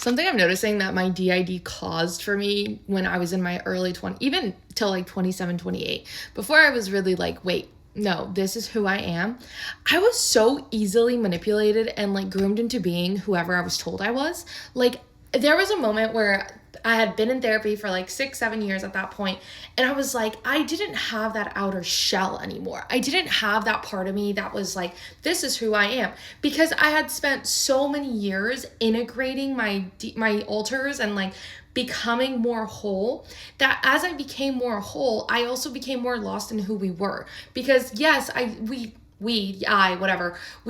Something I'm noticing that my DID caused for me when I was in my early 20s, even till like 27, 28, before I was really like, wait, no, this is who I am. I was so easily manipulated and like groomed into being whoever I was told I was. Like, there was a moment where I had been in therapy for like 6-7 years at that point, and I was like, I didn't have that outer shell anymore. I didn't have that part of me that was like, this is who I am, because I had spent so many years integrating my alters and like becoming more whole, that as I became more whole, I also became more lost in who we were. Because yes, we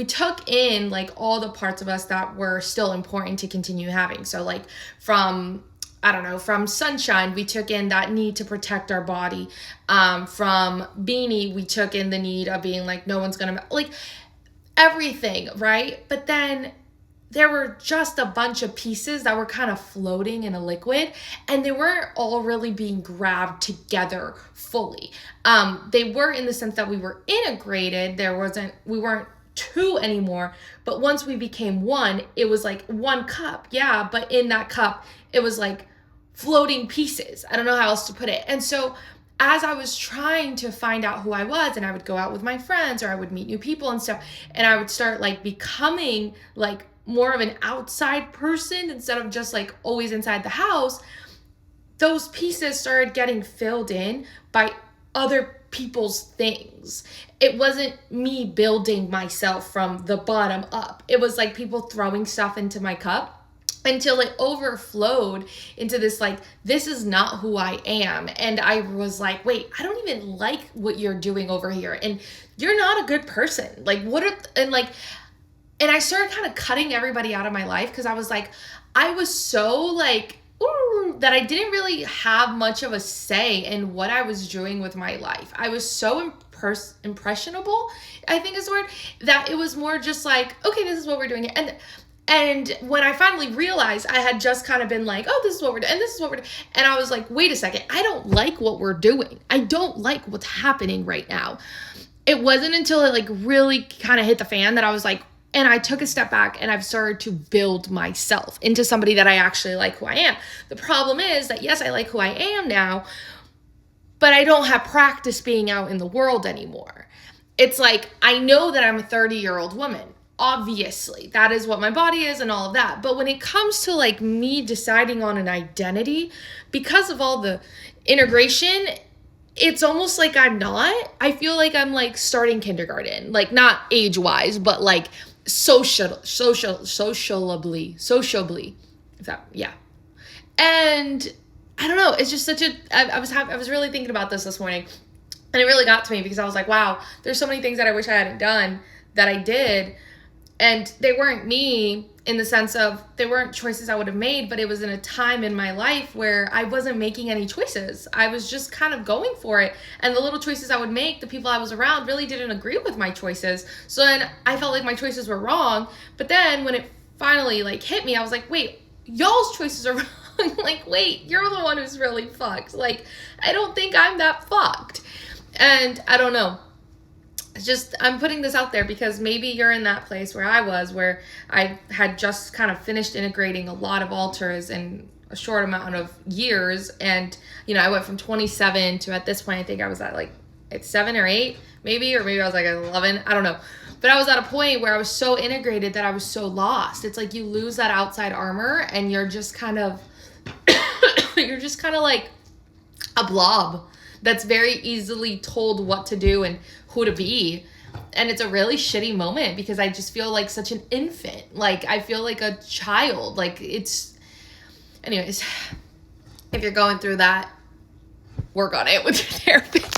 took in like all the parts of us that were still important to continue having. So like from Sunshine, we took in that need to protect our body. From Beanie, we took in the need of being like, no one's gonna, like, everything, right? But then there were just a bunch of pieces that were kind of floating in a liquid, and they weren't all really being grabbed together fully. They were, in the sense that we were integrated. We weren't two anymore, but once we became one, it was like one cup, yeah, but in that cup, it was like floating pieces. I don't know how else to put it. And so as I was trying to find out who I was, and I would go out with my friends, or I would meet new people and stuff, and I would start like becoming like more of an outside person instead of just like always inside the house, those pieces started getting filled in by other people's things. It wasn't me building myself from the bottom up. It was like people throwing stuff into my cup until it overflowed into this like, this is not who I am. And I was like, wait, I don't even like what you're doing over here, and you're not a good person. Like, and I started kind of cutting everybody out of my life, because I was like, I was so like, that I didn't really have much of a say in what I was doing with my life. I was so impressionable, I think is the word, that it was more just like, okay, this is what we're doing. And when I finally realized, I had just kind of been like, oh, this is what we're doing, and this is what we're doing. And I was like, wait a second, I don't like what we're doing. I don't like what's happening right now. It wasn't until it like really kind of hit the fan that I was like, and I took a step back, and I've started to build myself into somebody that I actually like who I am. The problem is that, yes, I like who I am now, but I don't have practice being out in the world anymore. It's like, I know that I'm a 30-year-old woman. Obviously, that is what my body is and all of that. But when it comes to like me deciding on an identity, because of all the integration, it's almost like I'm not. I feel like I'm like starting kindergarten, like not age-wise, but like sociably. If that, yeah. And I don't know, it's just such a, I was really thinking about this morning, and it really got to me, because I was like, wow, there's so many things that I wish I hadn't done that I did. And they weren't me in the sense of they weren't choices I would have made, but it was in a time in my life where I wasn't making any choices. I was just kind of going for it. And the little choices I would make, the people I was around really didn't agree with my choices. So then I felt like my choices were wrong. But then when it finally like hit me, I was like, wait, y'all's choices are wrong. Like, wait, you're the one who's really fucked. Like, I don't think I'm that fucked. And I don't know. It's just, I'm putting this out there because maybe you're in that place where I was, where I had just kind of finished integrating a lot of alters in a short amount of years. And, you know, I went from 27 to, at this point, I think I was at like 7 or 8, maybe, or maybe I was like at 11. I don't know. But I was at a point where I was so integrated that I was so lost. It's like you lose that outside armor and you're just kind of, like a blob that's very easily told what to do and who to be. And it's a really shitty moment because I just feel like such an infant. Like, I feel like a child. Like, it's... Anyways, if you're going through that, work on it with your therapist.